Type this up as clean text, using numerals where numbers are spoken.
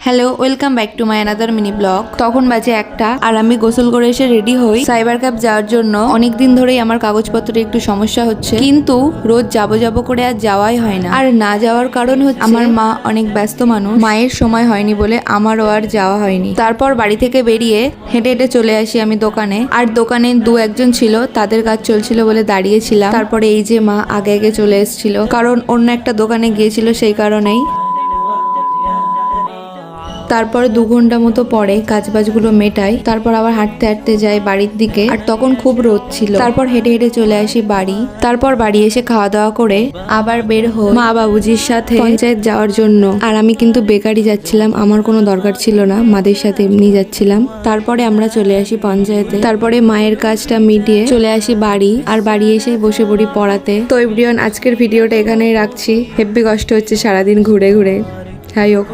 Hello, welcome back to my another mini blog. তখন বাজে 1টা আর আমি গোসল করে এসে রেডি হই সাইবার ক্যাফ যাওয়ার জন্য। অনেকদিন ধরেই আমার কাগজপত্রে একটু সমস্যা হচ্ছে, কিন্তু রোজ যাবো করে আর যাওয়াই হয় না। আর না যাওয়ার কারণ হচ্ছে আমার মা অনেক ব্যস্ত মানুষ, মায়ের সময় হয়নি বলে আমারও আর যাওয়া হয়নি। তারপর বাড়ি থেকে বেরিয়ে হেঁটে হেঁটে চলে আসি আমি দোকানে। আর দোকানে দু একজন ছিল, তাদের কাজ চলছিল বলে দাঁড়িয়েছিলাম। তারপরে এই যে মা আগে আগে চলে এসেছিল, কারণ অন্য একটা দোকানে গিয়েছিল সেই কারণেই। তারপরে 2 ঘন্টা মতো পরে কাজবাজগুলো মেটাই, তারপর আবার হাঁটতে হাঁটতে যাই বাড়ির দিকে। আর তখন খুব রোদ ছিল। তারপর হেঁটে হেঁটে চলে আসি বাড়ি। তারপর বাড়ি এসে খাওয়া দাওয়া করে আবার বের হই মা বাবুজির সাথে পঞ্চায়েত যাওয়ার জন্য। আর আমি কিন্তু বেকারি যাচ্ছিলাম, আমার কোনো দরকার ছিল না, মাদের সাথে এমনি যাচ্ছিলাম। তারপরে আমরা চলে আসি পঞ্চায়েতে। তারপরে মায়ের কাজটা মিটিয়ে চলে আসি বাড়ি। আর বাড়ি এসে বসে পড়ি পড়াতে। তো এভরিওয়ান, আজকের ভিডিওটা এখানেই রাখছি। হেব্বি কষ্ট হচ্ছে সারাদিন ঘুরে ঘুরে। যাই হোক।